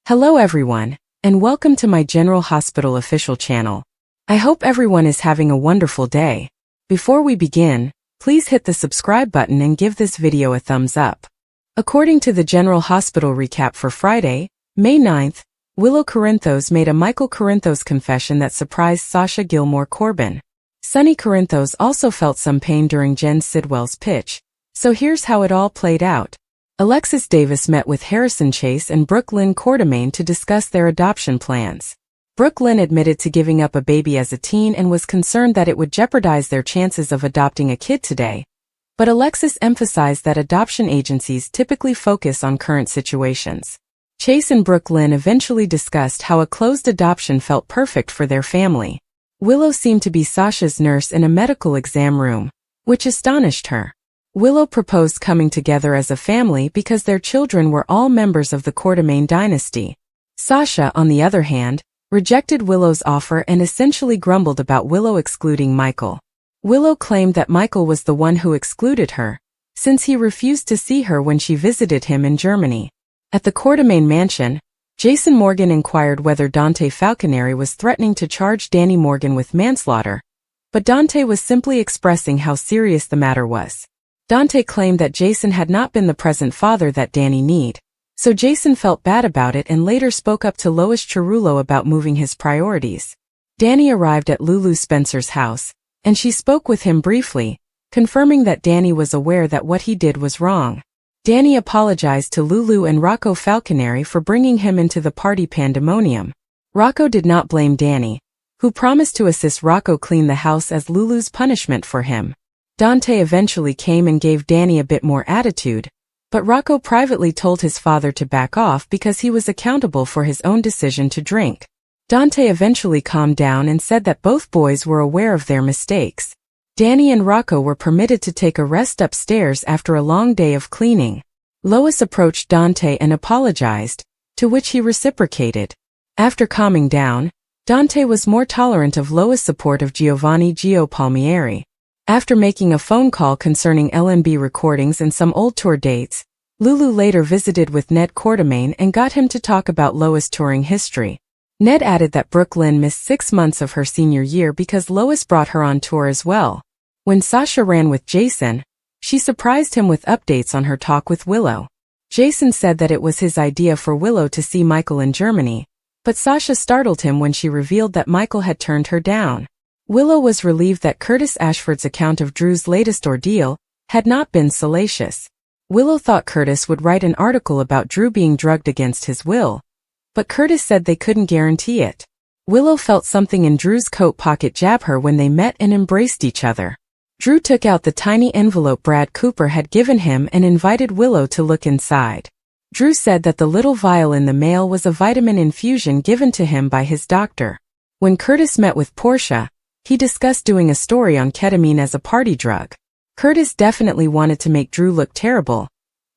Hello everyone, and welcome to my General Hospital official channel. I hope everyone is having a wonderful day. Before we begin, please hit the subscribe button and give this video a thumbs up. According to the General Hospital recap for Friday, May 9th, Willow Corinthos made a Michael Corinthos confession that surprised Sasha Gilmore Corbin. Sonny Corinthos also felt some pain during Jen Sidwell's pitch, so here's how it all played out. Alexis Davis met with Harrison Chase and Brooke Lynn Quartermaine to discuss their adoption plans. Brooke Lynn admitted to giving up a baby as a teen and was concerned that it would jeopardize their chances of adopting a kid today. But Alexis emphasized that adoption agencies typically focus on current situations. Chase and Brooke Lynn eventually discussed how a closed adoption felt perfect for their family. Willow seemed to be Sasha's nurse in a medical exam room, which astonished her. Willow proposed coming together as a family because their children were all members of the Quartermaine dynasty. Sasha, on the other hand, rejected Willow's offer and essentially grumbled about Willow excluding Michael. Willow claimed that Michael was the one who excluded her, since he refused to see her when she visited him in Germany. At the Quartermaine mansion, Jason Morgan inquired whether Dante Falconeri was threatening to charge Danny Morgan with manslaughter, but Dante was simply expressing how serious the matter was. Dante claimed that Jason had not been the present father that Danny needed, so Jason felt bad about it and later spoke up to Lois Cerullo about moving his priorities. Danny arrived at Lulu Spencer's house, and she spoke with him briefly, confirming that Danny was aware that what he did was wrong. Danny apologized to Lulu and Rocco Falconeri for bringing him into the party pandemonium. Rocco did not blame Danny, who promised to assist Rocco clean the house as Lulu's punishment for him. Dante eventually came and gave Danny a bit more attitude, but Rocco privately told his father to back off because he was accountable for his own decision to drink. Dante eventually calmed down and said that both boys were aware of their mistakes. Danny and Rocco were permitted to take a rest upstairs after a long day of cleaning. Lois approached Dante and apologized, to which he reciprocated. After calming down, Dante was more tolerant of Lois' support of Giovanni Gio Palmieri. After making a phone call concerning L&B recordings and some old tour dates, Lulu later visited with Ned Quartermaine and got him to talk about Lois' touring history. Ned added that Brooke Lynn missed 6 months of her senior year because Lois brought her on tour as well. When Sasha ran with Jason, she surprised him with updates on her talk with Willow. Jason said that it was his idea for Willow to see Michael in Germany, but Sasha startled him when she revealed that Michael had turned her down. Willow was relieved that Curtis Ashford's account of Drew's latest ordeal had not been salacious. Willow thought Curtis would write an article about Drew being drugged against his will, but Curtis said they couldn't guarantee it. Willow felt something in Drew's coat pocket jab her when they met and embraced each other. Drew took out the tiny envelope Brad Cooper had given him and invited Willow to look inside. Drew said that the little vial in the mail was a vitamin infusion given to him by his doctor. When Curtis met with Portia, he discussed doing a story on ketamine as a party drug. Curtis definitely wanted to make Drew look terrible,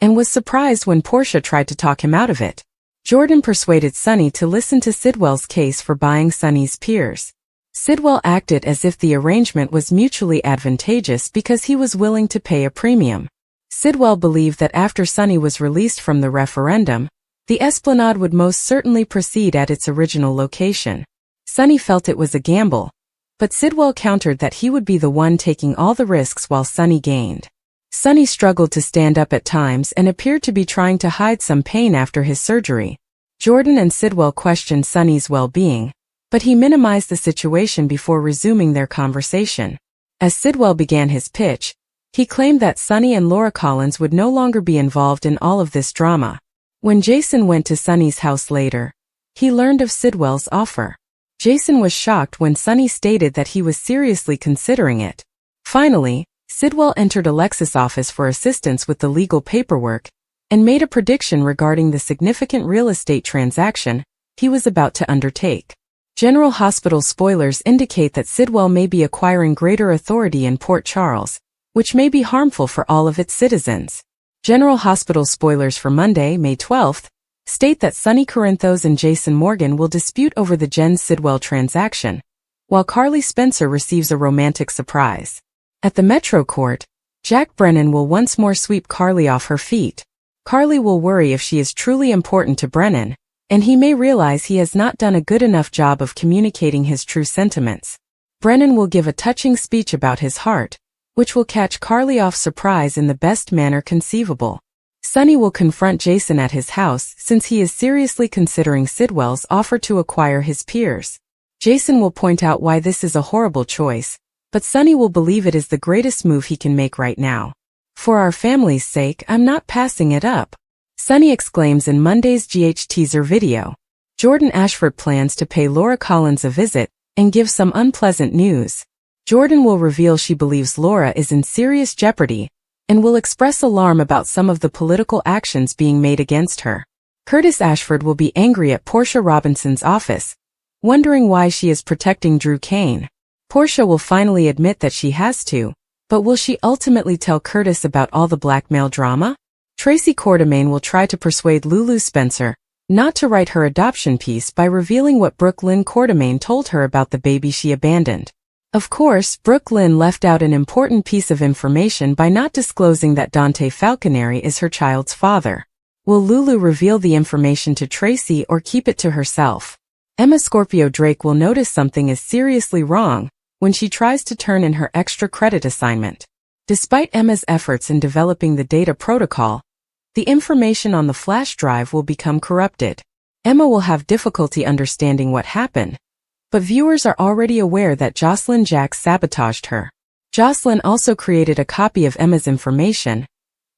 and was surprised when Portia tried to talk him out of it. Jordan persuaded Sonny to listen to Sidwell's case for buying Sonny's peers. Sidwell acted as if the arrangement was mutually advantageous because he was willing to pay a premium. Sidwell believed that after Sonny was released from the referendum, the Esplanade would most certainly proceed at its original location. Sonny felt it was a gamble, but Sidwell countered that he would be the one taking all the risks while Sonny gained. Sonny struggled to stand up at times and appeared to be trying to hide some pain after his surgery. Jordan and Sidwell questioned Sonny's well-being, but he minimized the situation before resuming their conversation. As Sidwell began his pitch, he claimed that Sonny and Laura Collins would no longer be involved in all of this drama. When Jason went to Sonny's house later, he learned of Sidwell's offer. Jason was shocked when Sonny stated that he was seriously considering it. Finally, Sidwell entered Alexis' office for assistance with the legal paperwork and made a prediction regarding the significant real estate transaction he was about to undertake. General Hospital spoilers indicate that Sidwell may be acquiring greater authority in Port Charles, which may be harmful for all of its citizens. General Hospital spoilers for Monday, May 12th, state that Sonny Corinthos and Jason Morgan will dispute over the Jen Sidwell transaction, while Carly Spencer receives a romantic surprise. At the Metro Court, Jack Brennan will once more sweep Carly off her feet. Carly will worry if she is truly important to Brennan, and he may realize he has not done a good enough job of communicating his true sentiments. Brennan will give a touching speech about his heart, which will catch Carly off surprise in the best manner conceivable. Sonny will confront Jason at his house since he is seriously considering Sidwell's offer to acquire his peers. Jason will point out why this is a horrible choice, but Sonny will believe it is the greatest move he can make right now. For our family's sake, I'm not passing it up, Sonny exclaims in Monday's GH teaser video. Jordan Ashford plans to pay Laura Collins a visit and give some unpleasant news. Jordan will reveal she believes Laura is in serious jeopardy and will express alarm about some of the political actions being made against her. Curtis Ashford will be angry at Portia Robinson's office, wondering why she is protecting Drew Kane. Portia will finally admit that she has to, but will she ultimately tell Curtis about all the blackmail drama? Tracy Quartermaine will try to persuade Lulu Spencer not to write her adoption piece by revealing what Brooke Lynn Quartermaine told her about the baby she abandoned. Of course, Brooke Lynn left out an important piece of information by not disclosing that Dante Falconeri is her child's father. Will Lulu reveal the information to Tracy or keep it to herself? Emma Scorpio Drake will notice something is seriously wrong when she tries to turn in her extra credit assignment. Despite Emma's efforts in developing the data protocol, the information on the flash drive will become corrupted. Emma will have difficulty understanding what happened, but viewers are already aware that Jocelyn Jacks sabotaged her. Jocelyn also created a copy of Emma's information,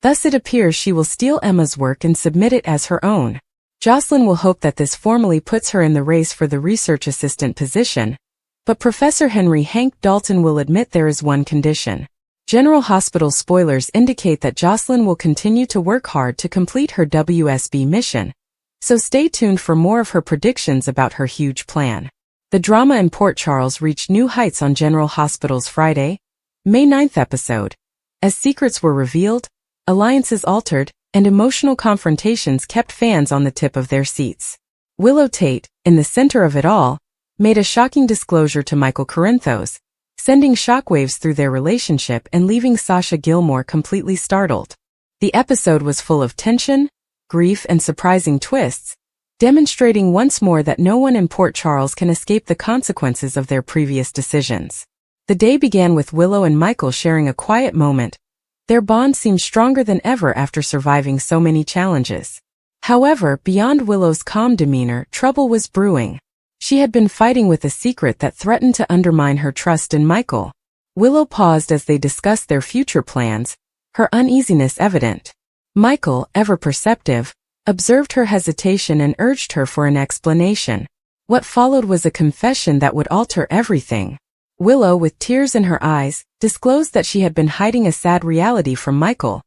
thus it appears she will steal Emma's work and submit it as her own. Jocelyn will hope that this formally puts her in the race for the research assistant position, but Professor Henry Hank Dalton will admit there is one condition. General Hospital spoilers indicate that Jocelyn will continue to work hard to complete her WSB mission, so stay tuned for more of her predictions about her huge plan. The drama in Port Charles reached new heights on General Hospital's Friday, May 9th episode, as secrets were revealed, alliances altered, and emotional confrontations kept fans on the tip of their seats. Willow Tate, in the center of it all, made a shocking disclosure to Michael Corinthos, sending shockwaves through their relationship and leaving Sasha Gilmore completely startled. The episode was full of tension, grief, and surprising twists, demonstrating once more that no one in Port Charles can escape the consequences of their previous decisions. The day began with Willow and Michael sharing a quiet moment. Their bond seemed stronger than ever after surviving so many challenges. However, beyond Willow's calm demeanor, trouble was brewing. She had been fighting with a secret that threatened to undermine her trust in Michael. Willow paused as they discussed their future plans, her uneasiness evident. Michael, ever perceptive, observed her hesitation and urged her for an explanation. What followed was a confession that would alter everything. Willow, with tears in her eyes, disclosed that she had been hiding a sad reality from Michael,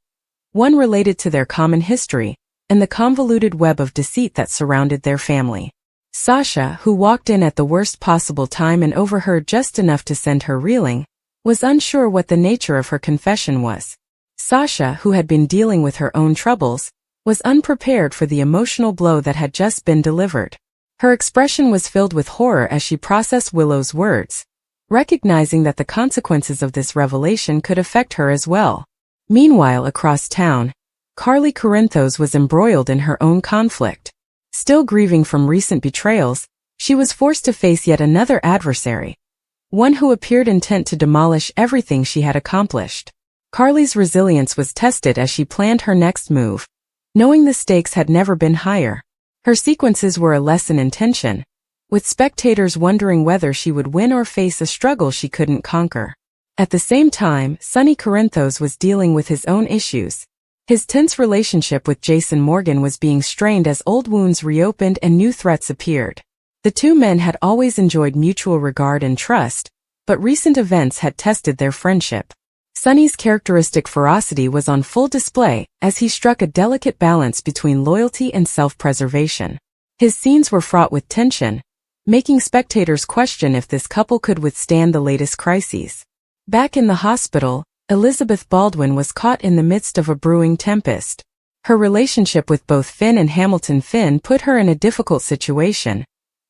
one related to their common history and the convoluted web of deceit that surrounded their family. Sasha, who walked in at the worst possible time and overheard just enough to send her reeling, was unsure what the nature of her confession was. Sasha, who had been dealing with her own troubles, was unprepared for the emotional blow that had just been delivered. Her expression was filled with horror as she processed Willow's words, recognizing that the consequences of this revelation could affect her as well. Meanwhile, across town, Carly Corinthos was embroiled in her own conflict. Still grieving from recent betrayals, she was forced to face yet another adversary, one who appeared intent to demolish everything she had accomplished. Carly's resilience was tested as she planned her next move, knowing the stakes had never been higher. Her sequences were a lesson in tension, with spectators wondering whether she would win or face a struggle she couldn't conquer. At the same time, Sonny Corinthos was dealing with his own issues. His tense relationship with Jason Morgan was being strained as old wounds reopened and new threats appeared. The two men had always enjoyed mutual regard and trust, but recent events had tested their friendship. Sonny's characteristic ferocity was on full display as he struck a delicate balance between loyalty and self-preservation. His scenes were fraught with tension, making spectators question if this couple could withstand the latest crises. Back in the hospital, Elizabeth Baldwin was caught in the midst of a brewing tempest. Her relationship with both Finn and Hamilton Finn put her in a difficult situation,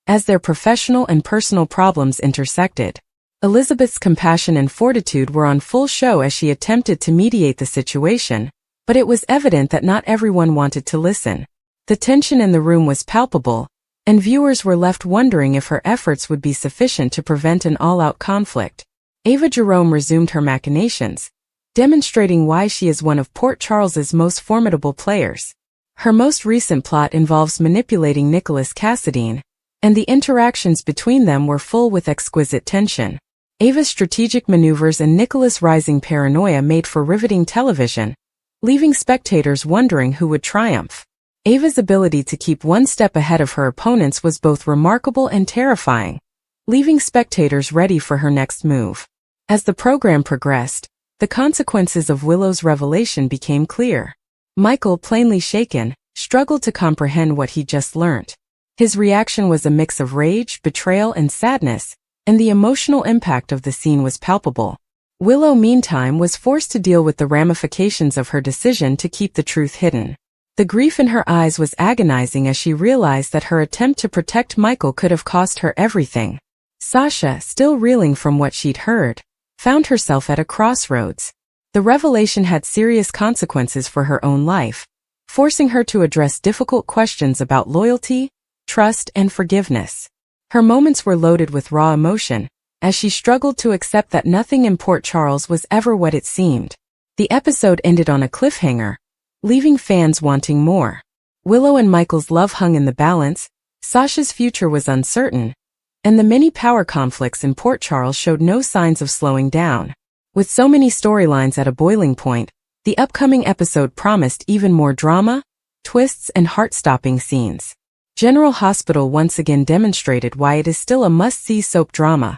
as their professional and personal problems intersected. Elizabeth's compassion and fortitude were on full show as she attempted to mediate the situation, but it was evident that not everyone wanted to listen. The tension in the room was palpable, and viewers were left wondering if her efforts would be sufficient to prevent an all-out conflict. Ava Jerome resumed her machinations, demonstrating why she is one of Port Charles's most formidable players. Her most recent plot involves manipulating Nicholas Cassadine, and the interactions between them were full with exquisite tension. Ava's strategic maneuvers and Nicholas' rising paranoia made for riveting television, leaving spectators wondering who would triumph. Ava's ability to keep one step ahead of her opponents was both remarkable and terrifying, leaving spectators ready for her next move. As the program progressed, the consequences of Willow's revelation became clear. Michael, plainly shaken, struggled to comprehend what he just learnt. His reaction was a mix of rage, betrayal, and sadness, and the emotional impact of the scene was palpable. Willow, meantime, was forced to deal with the ramifications of her decision to keep the truth hidden. The grief in her eyes was agonizing as she realized that her attempt to protect Michael could have cost her everything. Sasha, still reeling from what she'd heard, found herself at a crossroads. The revelation had serious consequences for her own life, forcing her to address difficult questions about loyalty, trust, and forgiveness. Her moments were loaded with raw emotion, as she struggled to accept that nothing in Port Charles was ever what it seemed. The episode ended on a cliffhanger, leaving fans wanting more. Willow and Michael's love hung in the balance, Sasha's future was uncertain, and the many power conflicts in Port Charles showed no signs of slowing down. With so many storylines at a boiling point, the upcoming episode promised even more drama, twists, and heart-stopping scenes. General Hospital once again demonstrated why it is still a must-see soap drama,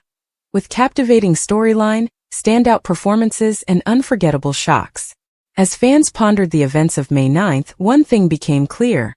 with captivating storyline, standout performances, and unforgettable shocks. As fans pondered the events of May 9th, one thing became clear.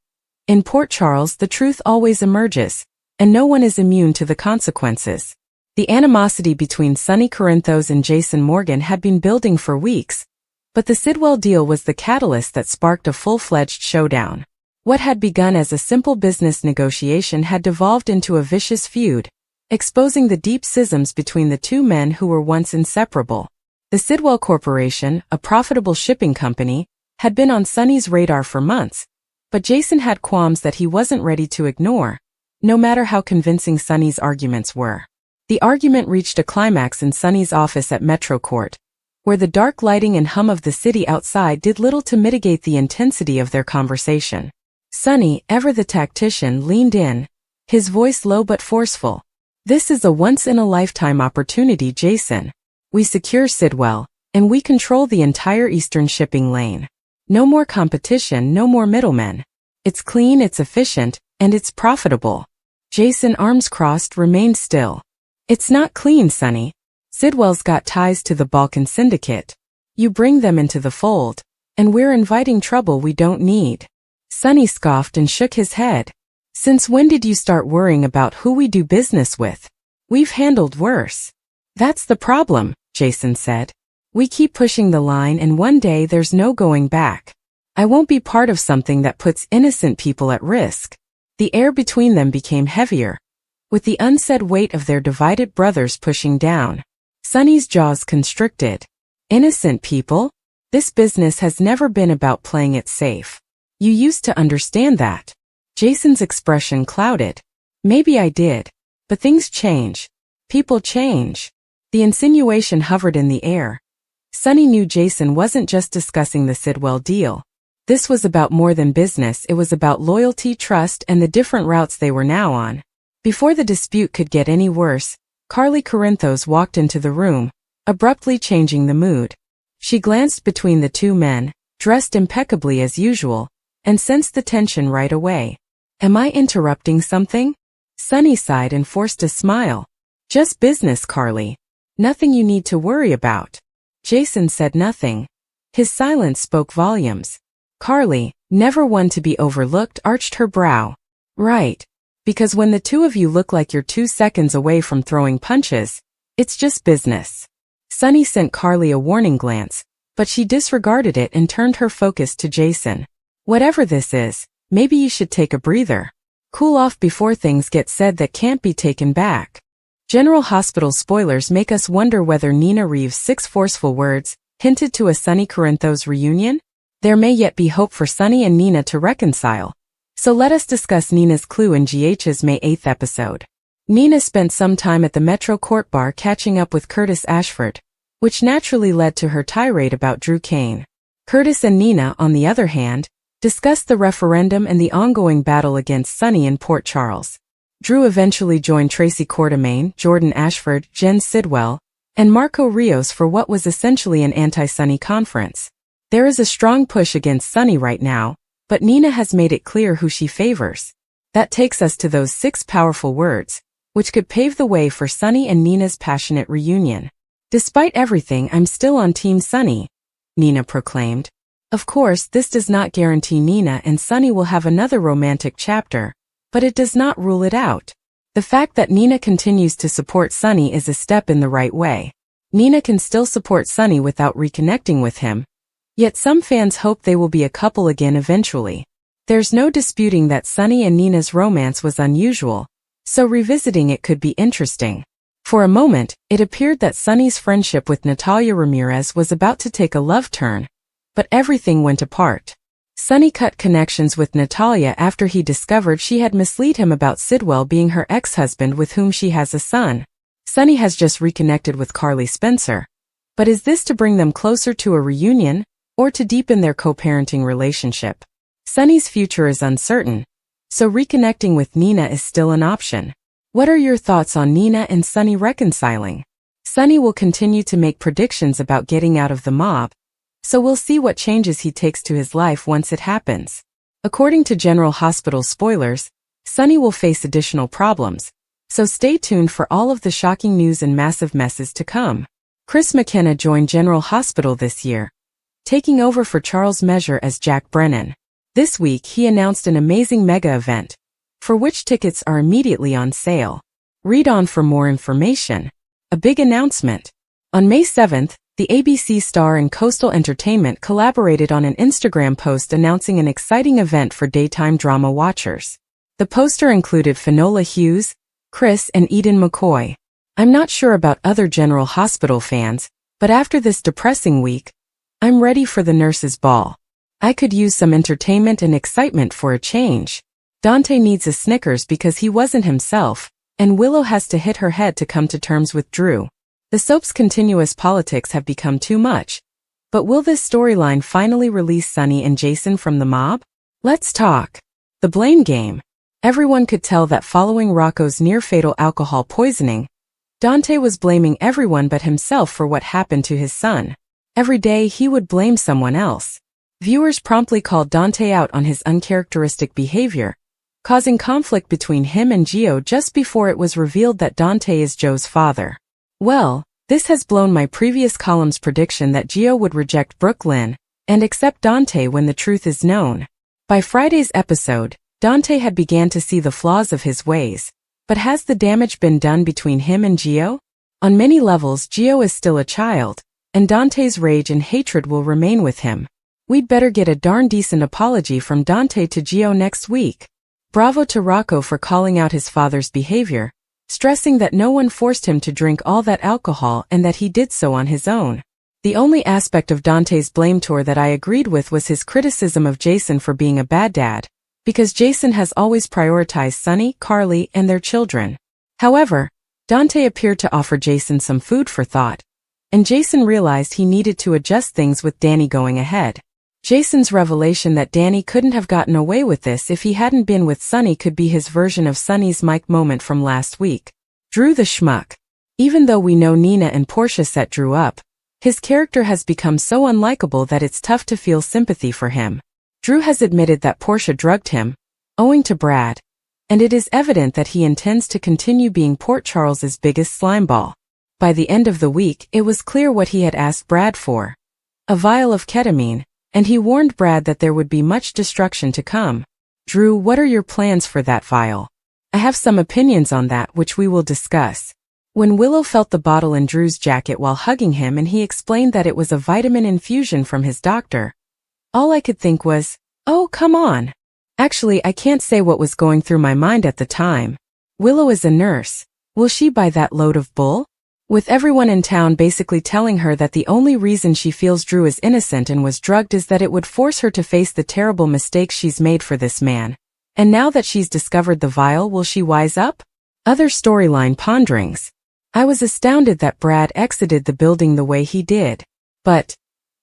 In Port Charles, the truth always emerges, and no one is immune to the consequences. The animosity between Sonny Corinthos and Jason Morgan had been building for weeks, but the Sidwell deal was the catalyst that sparked a full-fledged showdown. What had begun as a simple business negotiation had devolved into a vicious feud, exposing the deep schisms between the two men who were once inseparable. The Sidwell Corporation, a profitable shipping company, had been on Sonny's radar for months, but Jason had qualms that he wasn't ready to ignore, no matter how convincing Sonny's arguments were. The argument reached a climax in Sonny's office at Metro Court, where the dark lighting and hum of the city outside did little to mitigate the intensity of their conversation. Sonny, ever the tactician, leaned in, his voice low but forceful. "This is a once-in-a-lifetime opportunity, Jason. We secure Sidwell, and we control the entire eastern shipping lane. No more competition, no more middlemen. It's clean, it's efficient, and it's profitable." Jason, arms crossed, remained still. "It's not clean, Sonny. Sidwell's got ties to the Balkan Syndicate. You bring them into the fold, and we're inviting trouble we don't need." Sonny scoffed and shook his head. "Since when did you start worrying about who we do business with? We've handled worse." "That's the problem," Jason said. "We keep pushing the line and one day there's no going back. I won't be part of something that puts innocent people at risk." The air between them became heavier, with the unsaid weight of their divided brothers pushing down. Sonny's jaws constricted. "Innocent people? This business has never been about playing it safe. You used to understand that." Jason's expression clouded. "Maybe I did. But things change. People change." The insinuation hovered in the air. Sonny knew Jason wasn't just discussing the Sidwell deal. This was about more than business, it was about loyalty, trust, and the different routes they were now on. Before the dispute could get any worse, Carly Corinthos walked into the room, abruptly changing the mood. She glanced between the two men, dressed impeccably as usual, and sensed the tension right away. "Am I interrupting something?" Sonny sighed and forced a smile. "Just business, Carly. Nothing you need to worry about." Jason said nothing. His silence spoke volumes. Carly, never one to be overlooked, arched her brow. "Right. Because when the two of you look like you're 2 seconds away from throwing punches, it's just business." Sonny sent Carly a warning glance, but she disregarded it and turned her focus to Jason. "Whatever this is, maybe you should take a breather. Cool off before things get said that can't be taken back." General Hospital spoilers make us wonder whether Nina Reeves' 6 forceful words hinted to a Sonny Corinthos reunion. There may yet be hope for Sonny and Nina to reconcile, So let us discuss Nina's clue in GH's May 8th episode. Nina spent some time at the Metro Court Bar catching up with Curtis Ashford, which naturally led to her tirade about Drew Kane. Curtis and Nina, on the other hand, discussed the referendum and the ongoing battle against Sonny in Port Charles. Drew eventually joined Tracy Quartermaine, Jordan Ashford, Jen Sidwell, and Marco Rios for what was essentially an anti-Sonny conference. There is a strong push against Sonny right now, but Nina has made it clear who she favors. That takes us to those 6 powerful words, which could pave the way for Sonny and Nina's passionate reunion. Despite everything, I'm still on Team Sonny, Nina proclaimed. Of course, this does not guarantee Nina and Sonny will have another romantic chapter, but it does not rule it out. The fact that Nina continues to support Sonny is a step in the right way. Nina can still support Sonny without reconnecting with him, yet some fans hope they will be a couple again eventually. There's no disputing that Sonny and Nina's romance was unusual, so revisiting it could be interesting. For a moment, it appeared that Sonny's friendship with Natalia Ramirez was about to take a love turn, but everything went apart. Sonny cut connections with Natalia after he discovered she had misled him about Sidwell being her ex-husband with whom she has a son. Sonny has just reconnected with Carly Spencer. But is this to bring them closer to a reunion, or to deepen their co-parenting relationship? Sonny's future is uncertain, so reconnecting with Nina is still an option. What are your thoughts on Nina and Sonny reconciling? Sonny will continue to make predictions about getting out of the mob, so we'll see what changes he takes to his life once it happens. According to General Hospital spoilers, Sonny will face additional problems, so stay tuned for all of the shocking news and massive messes to come. Chris McKenna joined General Hospital this year, taking over for Charles Measure as Jack Brennan. This week he announced an amazing mega event, for which tickets are immediately on sale. Read on for more information. A big announcement. On May 7th, the ABC Star and Coastal Entertainment collaborated on an Instagram post announcing an exciting event for daytime drama watchers. The poster included Finola Hughes, Chris, and Eden McCoy. I'm not sure about other General Hospital fans, but after this depressing week, I'm ready for the nurses' ball. I could use some entertainment and excitement for a change. Dante needs a Snickers because he wasn't himself, and Willow has to hit her head to come to terms with Drew. The soap's continuous politics have become too much. But will this storyline finally release Sonny and Jason from the mob? Let's talk. The blame game. Everyone could tell that following Rocco's near-fatal alcohol poisoning, Dante was blaming everyone but himself for what happened to his son. Every day he would blame someone else. Viewers promptly called Dante out on his uncharacteristic behavior, causing conflict between him and Gio just before it was revealed that Dante is Joe's father. Well, this has blown my previous column's prediction that Gio would reject Brooklyn and accept Dante when the truth is known. By Friday's episode, Dante had began to see the flaws of his ways, but has the damage been done between him and Gio? On many levels, Gio is still a child, and Dante's rage and hatred will remain with him. We'd better get a darn decent apology from Dante to Gio next week. Bravo to Rocco for calling out his father's behavior, stressing that no one forced him to drink all that alcohol and that he did so on his own. The only aspect of Dante's blame tour that I agreed with was his criticism of Jason for being a bad dad, because Jason has always prioritized Sonny, Carly, and their children. However, Dante appeared to offer Jason some food for thought, and Jason realized he needed to adjust things with Danny going ahead. Jason's revelation that Danny couldn't have gotten away with this if he hadn't been with Sonny could be his version of Sonny's Mike moment from last week. Drew the schmuck. Even though we know Nina and Portia set Drew up, his character has become so unlikable that it's tough to feel sympathy for him. Drew has admitted that Portia drugged him, owing to Brad, and it is evident that he intends to continue being Port Charles's biggest slimeball. By the end of the week, it was clear what he had asked Brad for: a vial of ketamine, and he warned Brad that there would be much destruction to come. Drew, what are your plans for that vial? I have some opinions on that which we will discuss. When Willow felt the bottle in Drew's jacket while hugging him and he explained that it was a vitamin infusion from his doctor, all I could think was, oh, come on. Actually, I can't say what was going through my mind at the time. Willow is a nurse. Will she buy that load of bull? With everyone in town basically telling her that the only reason she feels Drew is innocent and was drugged is that it would force her to face the terrible mistakes she's made for this man, And now that she's discovered the vial, will she wise up? Other storyline ponderings. I was astounded that Brad exited the building the way he did. But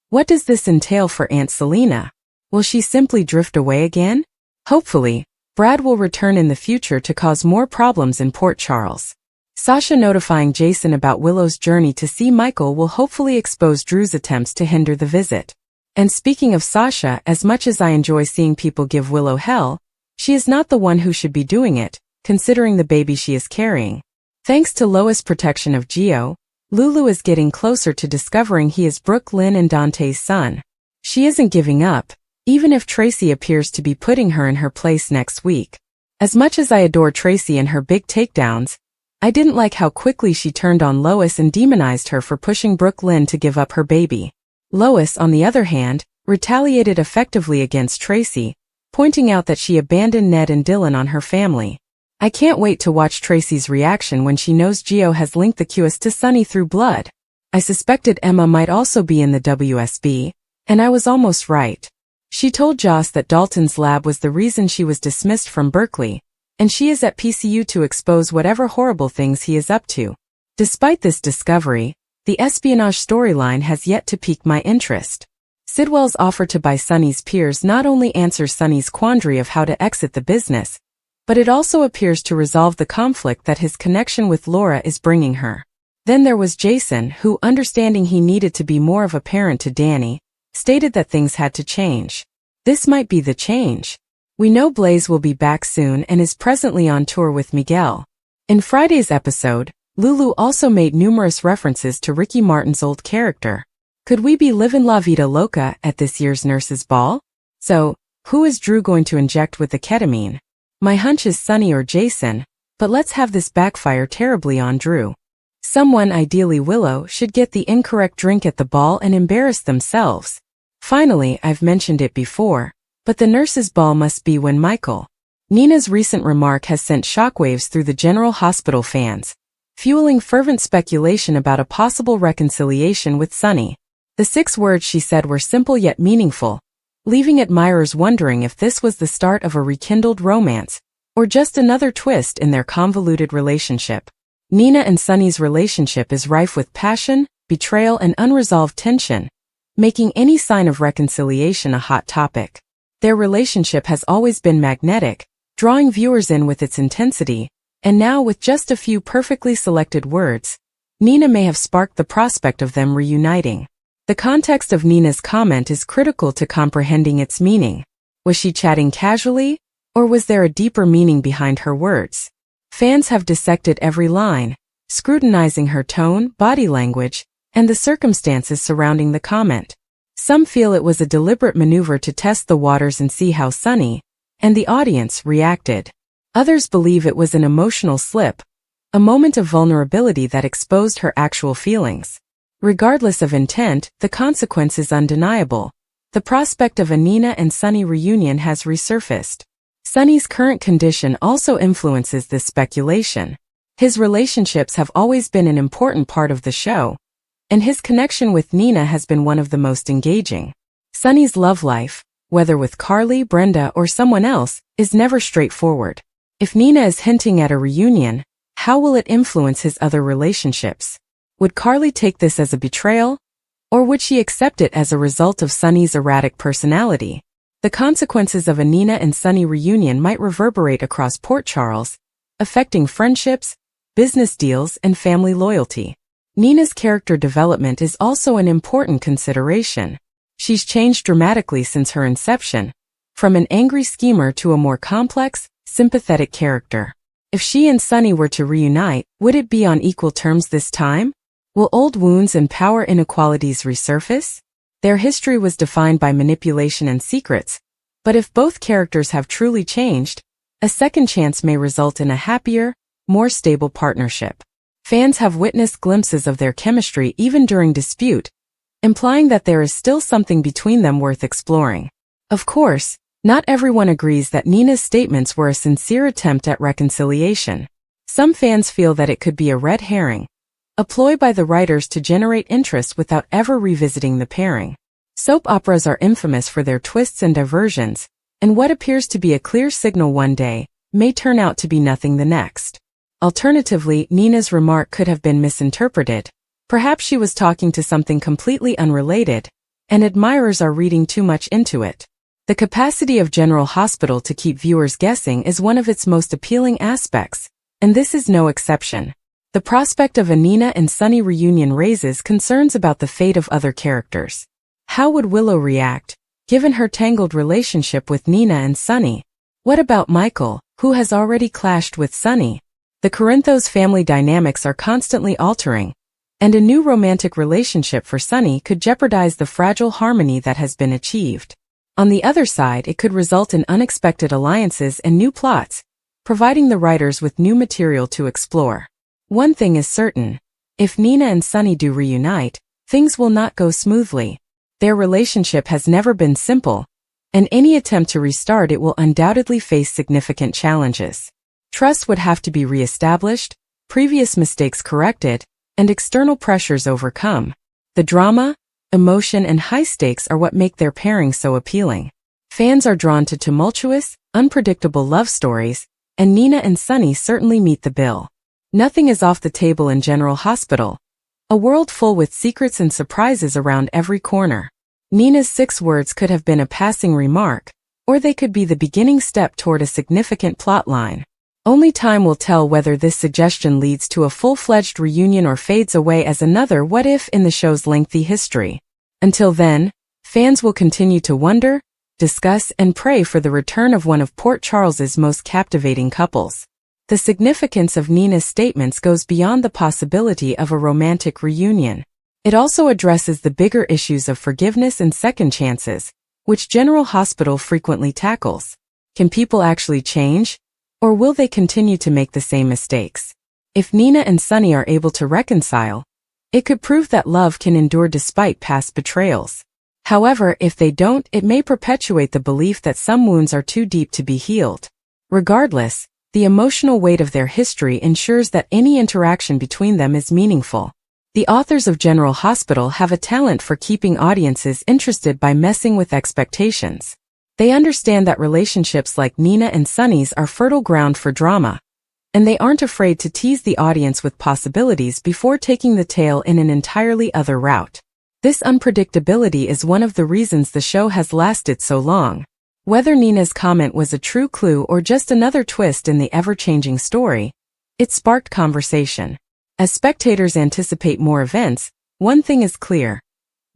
what does this entail for Aunt Selena? Will she simply drift away again? Hopefully, Brad will return in the future to cause more problems in Port Charles. Sasha notifying Jason about Willow's journey to see Michael will hopefully expose Drew's attempts to hinder the visit. And speaking of Sasha, as much as I enjoy seeing people give Willow hell, she is not the one who should be doing it, considering the baby she is carrying. Thanks to Lois' protection of Gio, Lulu is getting closer to discovering he is Brooke Lynn and Dante's son. She isn't giving up, even if Tracy appears to be putting her in her place next week. As much as I adore Tracy and her big takedowns, I didn't like how quickly she turned on Lois and demonized her for pushing Brooke Lynn to give up her baby. Lois, on the other hand, retaliated effectively against Tracy, pointing out that she abandoned Ned and Dylan on her family. I can't wait to watch Tracy's reaction when she knows Gio has linked the QS to Sunny through blood. I suspected Emma might also be in the WSB, and I was almost right. She told Joss that Dalton's lab was the reason she was dismissed from Berkeley, and she is at PCU to expose whatever horrible things he is up to. Despite this discovery, the espionage storyline has yet to pique my interest. Sidwell's offer to buy Sunny's peers not only answers Sunny's quandary of how to exit the business, but it also appears to resolve the conflict that his connection with Laura is bringing her. Then there was Jason, who, understanding he needed to be more of a parent to Danny, stated that things had to change. This might be the change. We know Blaze will be back soon and is presently on tour with Miguel. In Friday's episode, Lulu also made numerous references to Ricky Martin's old character. Could we be livin' la vida loca at this year's nurses' ball? So, who is Drew going to inject with the ketamine? My hunch is Sunny or Jason, but let's have this backfire terribly on Drew. Someone, ideally Willow, should get the incorrect drink at the ball and embarrass themselves. Finally, I've mentioned it before, but the nurses' ball must be when Michael. Nina's recent remark has sent shockwaves through the General Hospital fans, fueling fervent speculation about a possible reconciliation with Sunny. The 6 words she said were simple yet meaningful, leaving admirers wondering if this was the start of a rekindled romance, or just another twist in their convoluted relationship. Nina and Sunny's relationship is rife with passion, betrayal, and unresolved tension, making any sign of reconciliation a hot topic. Their relationship has always been magnetic, drawing viewers in with its intensity, and now with just a few perfectly selected words, Nina may have sparked the prospect of them reuniting. The context of Nina's comment is critical to comprehending its meaning. Was she chatting casually, or was there a deeper meaning behind her words? Fans have dissected every line, scrutinizing her tone, body language, and the circumstances surrounding the comment. Some feel it was a deliberate maneuver to test the waters and see how Sunny, and the audience, reacted. Others believe it was an emotional slip, a moment of vulnerability that exposed her actual feelings. Regardless of intent, the consequence is undeniable. The prospect of a Nina and Sunny reunion has resurfaced. Sunny's current condition also influences this speculation. His relationships have always been an important part of the show, and his connection with Nina has been one of the most engaging. Sunny's love life, whether with Carly, Brenda, or someone else, is never straightforward. If Nina is hinting at a reunion, how will it influence his other relationships? Would Carly take this as a betrayal, or would she accept it as a result of Sunny's erratic personality? The consequences of a Nina and Sunny reunion might reverberate across Port Charles, affecting friendships, business deals, and family loyalty. Nina's character development is also an important consideration. She's changed dramatically since her inception, from an angry schemer to a more complex, sympathetic character. If she and Sunny were to reunite, would it be on equal terms this time? Will old wounds and power inequalities resurface? Their history was defined by manipulation and secrets, but if both characters have truly changed, a second chance may result in a happier, more stable partnership. Fans have witnessed glimpses of their chemistry even during dispute, implying that there is still something between them worth exploring. Of course, not everyone agrees that Nina's statements were a sincere attempt at reconciliation. Some fans feel that it could be a red herring, a ploy by the writers to generate interest without ever revisiting the pairing. Soap operas are infamous for their twists and diversions, and what appears to be a clear signal one day may turn out to be nothing the next. Alternatively, Nina's remark could have been misinterpreted. Perhaps she was talking to something completely unrelated, and admirers are reading too much into it. The capacity of General Hospital to keep viewers guessing is one of its most appealing aspects, and this is no exception. The prospect of a Nina and Sunny reunion raises concerns about the fate of other characters. How would Willow react, given her tangled relationship with Nina and Sunny? What about Michael, who has already clashed with Sunny? The Corinthos family dynamics are constantly altering, and a new romantic relationship for Sunny could jeopardize the fragile harmony that has been achieved. On the other side, it could result in unexpected alliances and new plots, providing the writers with new material to explore. One thing is certain: if Nina and Sunny do reunite, things will not go smoothly. Their relationship has never been simple, and any attempt to restart it will undoubtedly face significant challenges. Trust would have to be re-established, previous mistakes corrected, and external pressures overcome. The drama, emotion, and high stakes are what make their pairing so appealing. Fans are drawn to tumultuous, unpredictable love stories, and Nina and Sunny certainly meet the bill. Nothing is off the table in General Hospital, a world full with secrets and surprises around every corner. Nina's 6 words could have been a passing remark, or they could be the beginning step toward a significant plotline. Only time will tell whether this suggestion leads to a full-fledged reunion or fades away as another what-if in the show's lengthy history. Until then, fans will continue to wonder, discuss, and pray for the return of one of Port Charles's most captivating couples. The significance of Nina's statements goes beyond the possibility of a romantic reunion. It also addresses the bigger issues of forgiveness and second chances, which General Hospital frequently tackles. Can people actually change? Or will they continue to make the same mistakes? If Nina and Sunny are able to reconcile, it could prove that love can endure despite past betrayals. However, if they don't, it may perpetuate the belief that some wounds are too deep to be healed. Regardless, the emotional weight of their history ensures that any interaction between them is meaningful. The authors of General Hospital have a talent for keeping audiences interested by messing with expectations. They understand that relationships like Nina and Sunny's are fertile ground for drama, and they aren't afraid to tease the audience with possibilities before taking the tale in an entirely other route. This unpredictability is one of the reasons the show has lasted so long. Whether Nina's comment was a true clue or just another twist in the ever-changing story, it sparked conversation. As spectators anticipate more events, one thing is clear: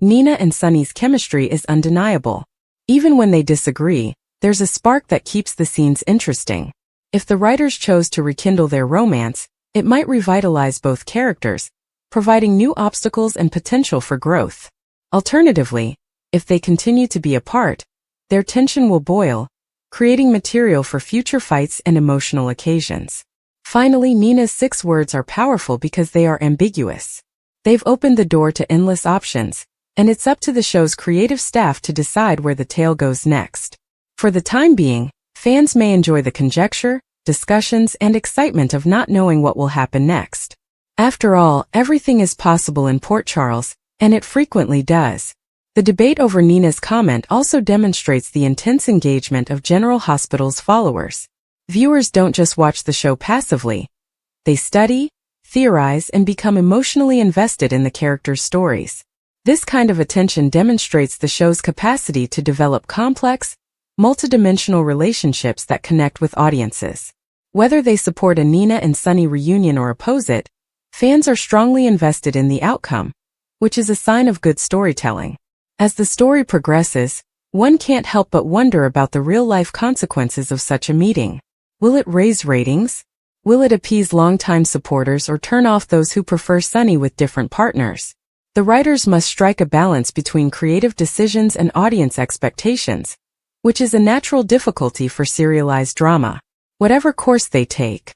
Nina and Sunny's chemistry is undeniable. Even when they disagree, there's a spark that keeps the scenes interesting. If the writers chose to rekindle their romance, it might revitalize both characters, providing new obstacles and potential for growth. Alternatively, if they continue to be apart, their tension will boil, creating material for future fights and emotional occasions. Finally, Nina's 6 words are powerful because they are ambiguous. They've opened the door to endless options, and it's up to the show's creative staff to decide where the tale goes next. For the time being, fans may enjoy the conjecture, discussions, and excitement of not knowing what will happen next. After all, everything is possible in Port Charles, and it frequently does. The debate over Nina's comment also demonstrates the intense engagement of General Hospital's followers. Viewers don't just watch the show passively. They study, theorize, and become emotionally invested in the characters' stories. This kind of attention demonstrates the show's capacity to develop complex, multidimensional relationships that connect with audiences. Whether they support a Nina and Sunny reunion or oppose it, fans are strongly invested in the outcome, which is a sign of good storytelling. As the story progresses, one can't help but wonder about the real-life consequences of such a meeting. Will it raise ratings? Will it appease longtime supporters or turn off those who prefer Sunny with different partners? The writers must strike a balance between creative decisions and audience expectations, which is a natural difficulty for serialized drama. Whatever course they take,